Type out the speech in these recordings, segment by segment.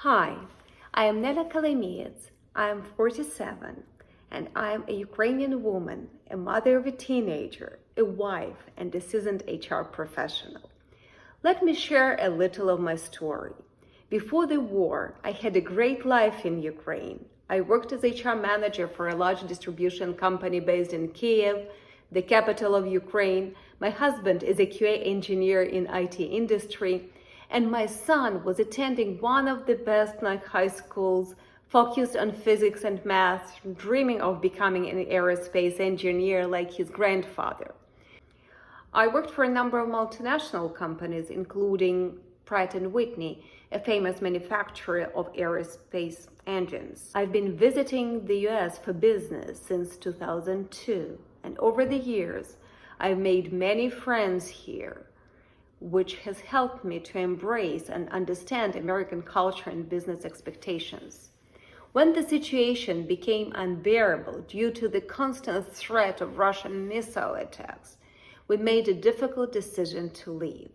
Hi, I am Nela Kalemiets. I am 47 and I am a Ukrainian woman, a mother of a teenager, a wife, and a seasoned HR professional. Let me share a little of my story. Before the war, I had a great life in Ukraine. I worked as HR manager for a large distribution company based in Kiev, the capital of Ukraine. My husband is a QA engineer in IT industry, and my son was attending one of the best high schools, focused on physics and math, dreaming of becoming an aerospace engineer like his grandfather. I worked for a number of multinational companies, including Pratt & Whitney, a famous manufacturer of aerospace engines. I've been visiting the US for business since 2002, and over the years, I've made many friends here, which has helped me to embrace and understand American culture and business expectations. When the situation became unbearable due to the constant threat of Russian missile attacks, we made a difficult decision to leave.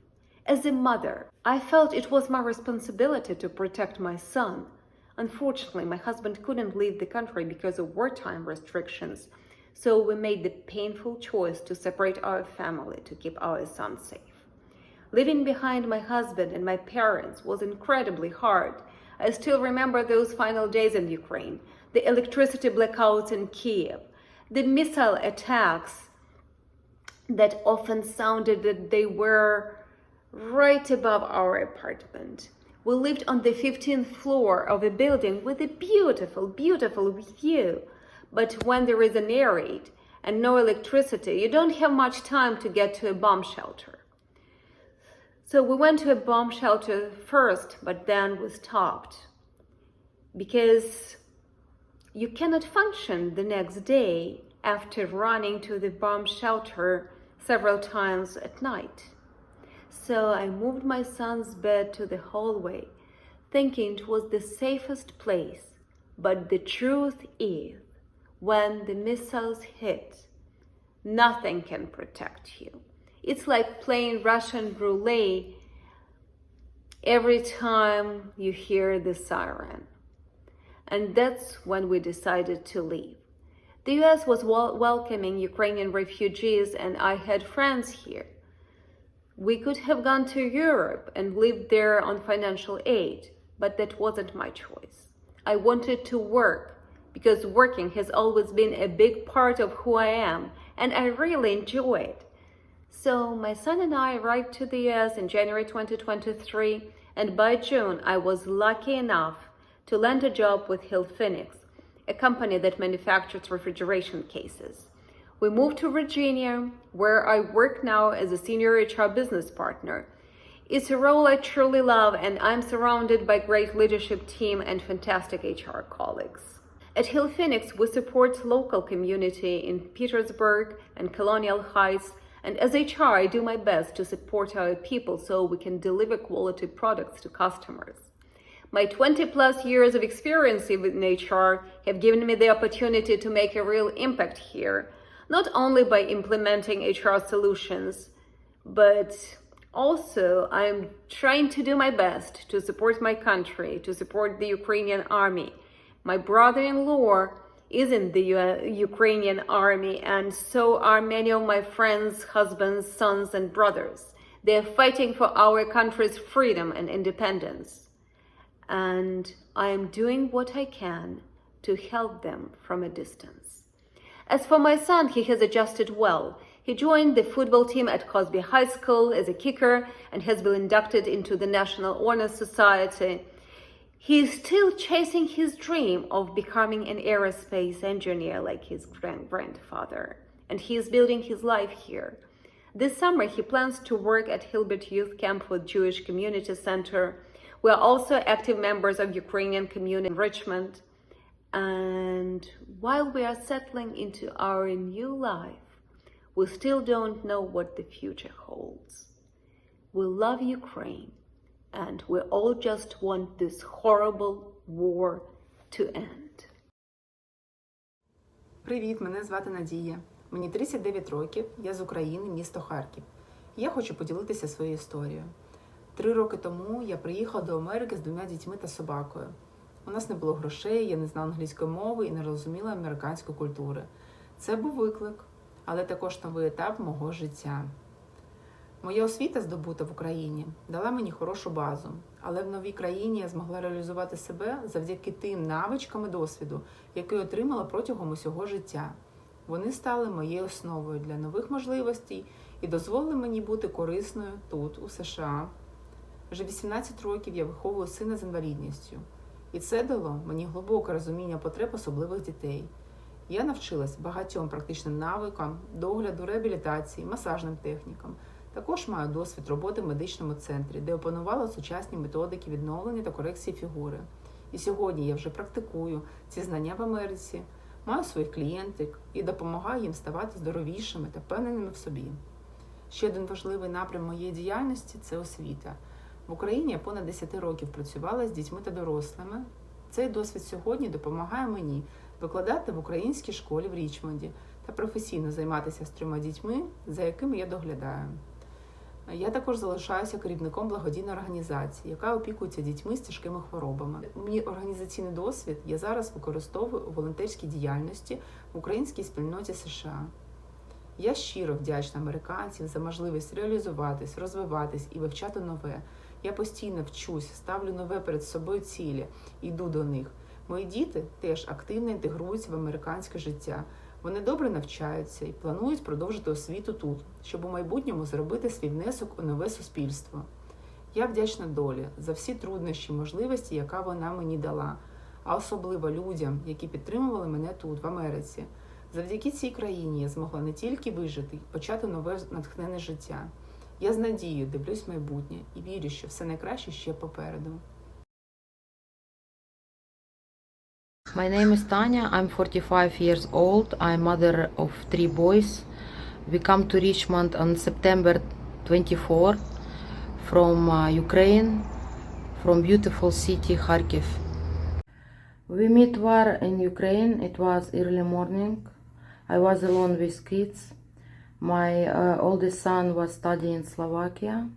As a mother, I felt it was my responsibility to protect my son. Unfortunately, my husband couldn't leave the country because of wartime restrictions, so we made the painful choice to separate our family to keep our son safe. Leaving behind my husband and my parents was incredibly hard. I still remember those final days in Ukraine, the electricity blackouts in Kiev, the missile attacks that often sounded that they were right above our apartment. We lived on the 15th floor of a building with a beautiful, beautiful view. But when there is an air raid and no electricity, you don't have much time to get to a bomb shelter. So we went to a bomb shelter first, but then we stopped because you cannot function the next day after running to the bomb shelter several times at night. So I moved my son's bed to the hallway, thinking it was the safest place. But the truth is, when the missiles hit, nothing can protect you. It's like playing Russian roulette every time you hear the siren. And that's when we decided to leave. The US was welcoming Ukrainian refugees, and I had friends here. We could have gone to Europe and lived there on financial aid, but that wasn't my choice. I wanted to work because working has always been a big part of who I am, and I really enjoy it. So my son and I arrived to the US in January 2023, and by June I was lucky enough to land a job with Hillphoenix, a company that manufactures refrigeration cases. We moved to Virginia, where I work now as a senior HR business partner. It's a role I truly love, and I'm surrounded by a great leadership team and fantastic HR colleagues. At Hillphoenix, we support local community in Petersburg and Colonial Heights, and as HR, I do my best to support our people so we can deliver quality products to customers. My 20+ years of experience in HR have given me the opportunity to make a real impact here, not only by implementing HR solutions, but also I'm trying to do my best to support my country, to support the Ukrainian army. My brother-in-law is in the Ukrainian army, and so are many of my friends' husbands, sons, and brothers. They are fighting for our country's freedom and independence. And I am doing what I can to help them from a distance. As for my son, he has adjusted well. He joined the football team at Cosby High School as a kicker and has been inducted into the National Honor Society. He is still chasing his dream of becoming an aerospace engineer like his grandfather, and he is building his life here. This summer, he plans to work at Hilbert Youth Camp for Jewish Community Center. We are also active members of Ukrainian community enrichment. And while we are settling into our new life, we still don't know what the future holds. We love Ukraine, and we all just want this horrible war to end. Привіт, мене звати Надія. Мені 39 років, я з України, місто Харків. Я хочу поділитися своєю історією. 3 роки тому я приїхала до Америки з 2 дітьми та собакою. У нас не було грошей, я не знала англійської мови і не розуміла американської культури. Це був виклик, але також новий етап мого життя. Моя освіта, здобута в Україні, дала мені хорошу базу, але в новій країні я змогла реалізувати себе завдяки тим навичкам і досвіду, який отримала протягом усього життя. Вони стали моєю основою для нових можливостей і дозволили мені бути корисною тут, у США. Вже 18 років я виховую сина з інвалідністю. І це дало мені глибоке розуміння потреб особливих дітей. Я навчилась багатьом практичним навикам, догляду, реабілітації, масажним технікам. Також маю досвід роботи в медичному центрі, де опанувала сучасні методики відновлення та корекції фігури. І сьогодні я вже практикую ці знання в Америці, маю своїх клієнток і допомагаю їм ставати здоровішими та впевненими в собі. Ще один важливий напрям моєї діяльності – це освіта. В Україні я понад 10 років працювала з дітьми та дорослими. Цей досвід сьогодні допомагає мені викладати в українській школі в Річмонді та професійно займатися з 3 дітьми, за якими я доглядаю. Я також залишаюся керівником благодійної організації, яка опікується дітьми з тяжкими хворобами. Мій організаційний досвід я зараз використовую у волонтерській діяльності в українській спільноті США. Я щиро вдячна американцям за можливість реалізуватись, розвиватись і вивчати нове. Я постійно вчусь, ставлю нове перед собою цілі, йду до них. Мої діти теж активно інтегруються в американське життя. Вони добре навчаються і планують продовжити освіту тут, щоб у майбутньому зробити свій внесок у нове суспільство. Я вдячна долі за всі труднощі і можливості, яка вона мені дала, а особливо людям, які підтримували мене тут, в Америці. Завдяки цій країні я змогла не тільки вижити, почати нове натхненне життя. Я з надією дивлюсь в майбутнє і вірю, що все найкраще ще попереду. My name is Tanya. I'm 45 years old. I'm mother of 3 boys. We come to Richmond on September 24 from Ukraine, from beautiful city Kharkiv. We met war in Ukraine. It was early morning. I was alone with kids. My oldest son was studying in Slovakia.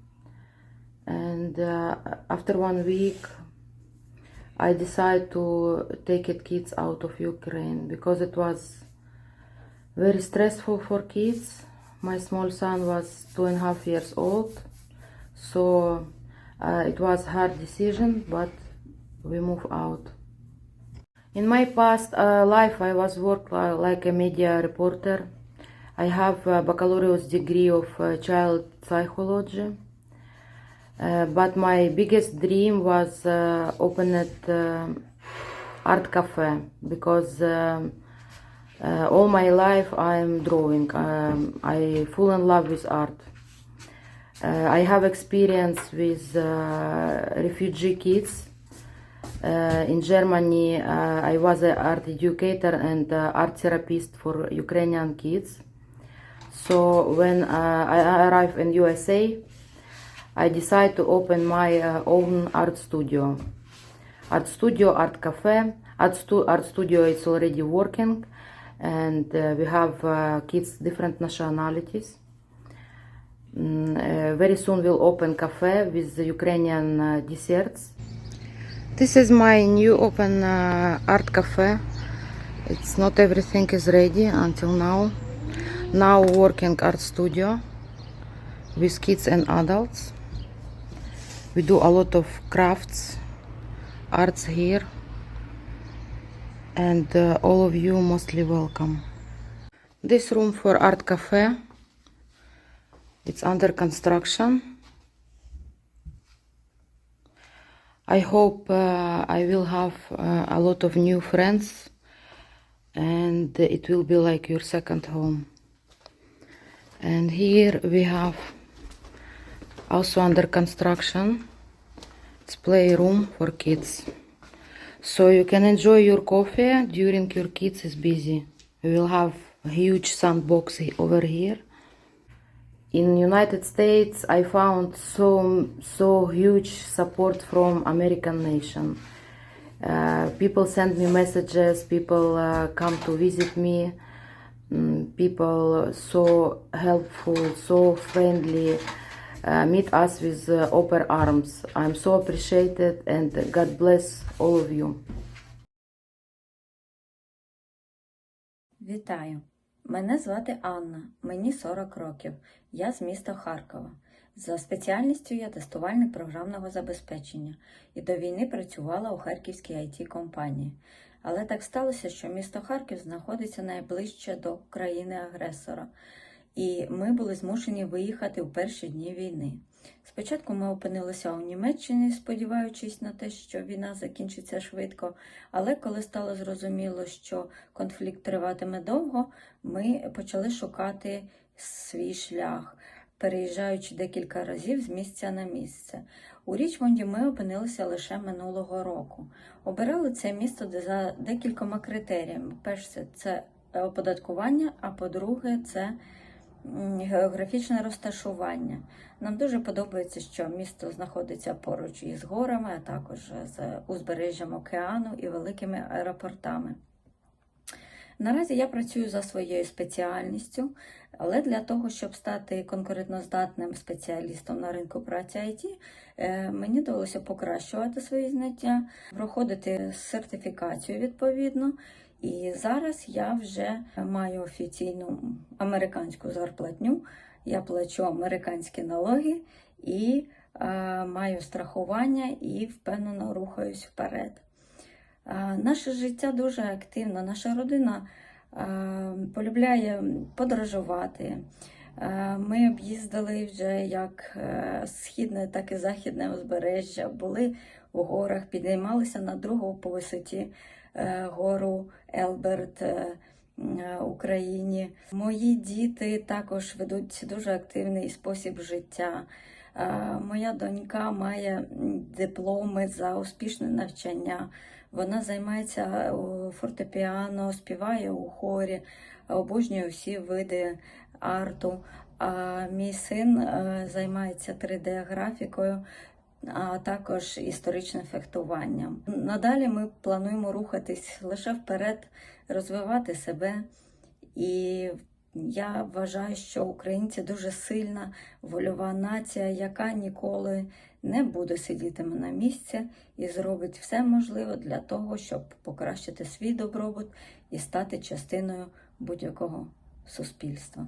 And after 1 week, I decided to take kids out of Ukraine because it was very stressful for kids. My small son was 2.5 years old, so it was a hard decision, but we moved out. In my past life, I was worked like a media reporter. I have a baccalaureate degree of child psychology. But my biggest dream was open at art cafe because all my life I'm drawing. I fall in love with art. I have experience with refugee kids. In Germany, I was an art educator and art therapist for Ukrainian kids. So when I arrived in USA, I decided to open my own art studio. Art cafe. Art studio is already working, and we have kids different nationalities. Very soon we'll open cafe with the Ukrainian desserts. This is my new open art cafe. It's not everything is ready until now. Now working art studio with kids and adults. We do a lot of crafts, arts here, and all of you mostly welcome. This room for art cafe, it's under construction. I hope I will have a lot of new friends and it will be like your second home. And here we have also under construction, it's playroom for kids. So you can enjoy your coffee during your kids is busy. We will have a huge sandbox over here. In United States, I found so huge support from American nation. People send me messages, people come to visit me, people so helpful, so friendly. meet us with open arms. I'm so appreciated and God bless all of you. Вітаю! Мене звати Анна, мені 40 років. Я з міста Харкова. За спеціальністю я тестувальник програмного забезпечення і до війни працювала у харківській IT-компанії. Але так сталося, що місто Харків знаходиться найближче до країни-агресора. І ми були змушені виїхати у перші дні війни. Спочатку ми опинилися у Німеччині, сподіваючись на те, що війна закінчиться швидко, але коли стало зрозуміло, що конфлікт триватиме довго, ми почали шукати свій шлях, переїжджаючи декілька разів з місця на місце. У Річмонді ми опинилися лише минулого року. Обирали це місто за декількома критеріями. Перше – це оподаткування, а по-друге – це географічне розташування. Нам дуже подобається, що місто знаходиться поруч із горами, а також з узбережжям океану і великими аеропортами. Наразі я працюю за своєю спеціальністю, але для того, щоб стати конкурентоздатним спеціалістом на ринку праці IT, мені довелося покращувати свої знання, проходити сертифікацію відповідно. І зараз я вже маю офіційну американську зарплатню, я плачу американські налоги і маю страхування і впевнено рухаюсь вперед. Наше життя дуже активно, наша родина полюбляє подорожувати. Ми об'їздили вже як східне, так і західне узбережжя, були у горах, підіймалися на другу по висоті гору Елберт Україні. Мої діти також ведуть дуже активний спосіб життя. Моя донька має дипломи за успішне навчання. Вона займається фортепіано, співає у хорі, обожнює всі види арту. А мій син займається 3D-графікою, а також історичним фехтуванням. Надалі ми плануємо рухатись лише вперед, розвивати себе. І я вважаю, що українці дуже сильна, вольова нація, яка ніколи не буде сидітиме на місці і зробить все можливе для того, щоб покращити свій добробут і стати частиною будь-якого суспільства.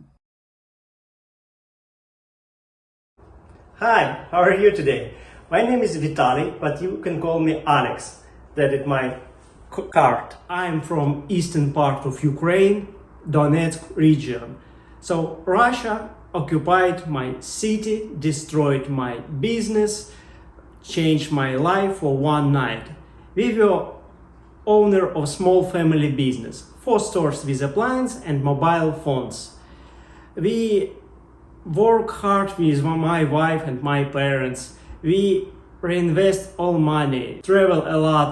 Hi, how are you today? My name is Vitaly, but you can call me Alex. That is my card. I'm from eastern part of Ukraine, Donetsk region. So Russia occupied my city, destroyed my business, changed my life for one night. We were owner of small family business, 4 stores with appliance and mobile phones. We work hard with my wife and my parents. We reinvest all money, travel a lot,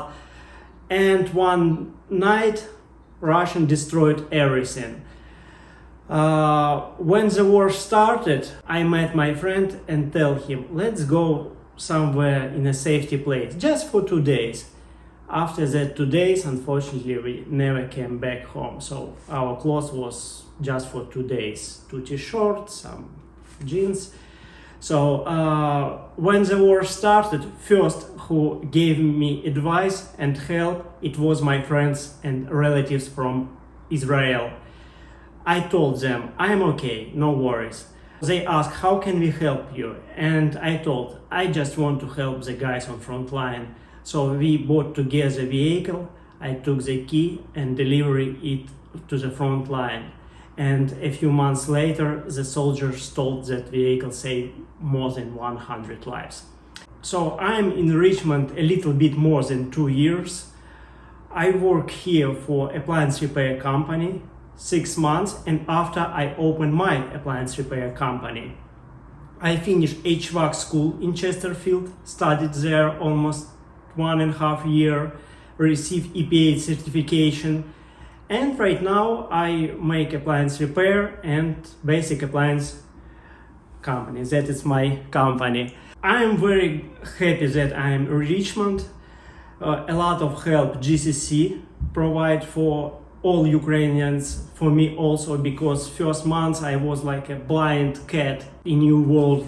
and one night Russian destroyed everything. When the war started, I met my friend and tell him, let's go somewhere in a safety place, just for 2 days. After that 2 days, unfortunately, we never came back home. So our clothes was just for 2 days, 2 t-shirts, some jeans. So when the war started, first who gave me advice and help, it was my friends and relatives from Israel. I told them, I'm okay, no worries. They asked, how can we help you? And I told, I just want to help the guys on front line. So we bought together a vehicle, I took the key and delivered it to the front line. And a few months later, the soldiers told that vehicle saved more than 100 lives. So I'm in Richmond a little bit more than 2 years. I work here for appliance repair company 6 months, and after I opened my appliance repair company. I finished HVAC school in Chesterfield, studied there almost 1.5 years, received EPA certification, and right now I make appliance repair and basic appliance company. That is my company. I am very happy that I am in Richmond. A lot of help GCC provide for all Ukrainians, for me also, because first month I was like a blind cat in new world.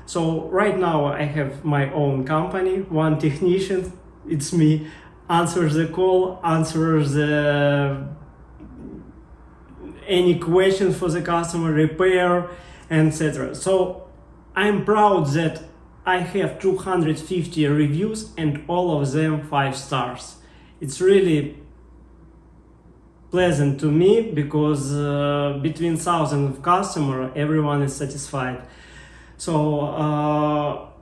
So right now I have my own company, one technician, it's me, answers the call, answers any question for the customer, repair, etc. So I'm proud that I have 250 reviews and all of them 5 stars. It's really pleasant to me because between thousands of customers, everyone is satisfied. So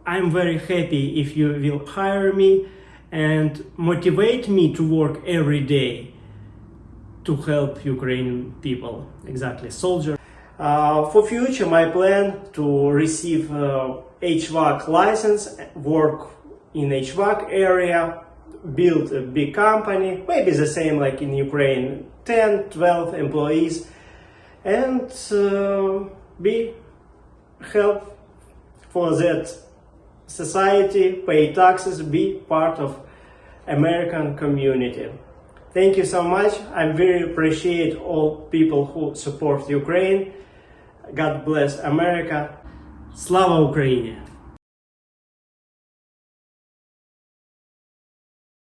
I'm very happy if you will hire me and motivate me to work every day to help Ukrainian people, exactly, soldier. For future, my plan to receive HVAC license, work in HVAC area, build a big company, maybe the same like in Ukraine, 10, 12 employees, and be help for that society, pay taxes, be part of American community. Thank you so much. I very appreciate all people who support Ukraine. God bless America. Slava Ukraini!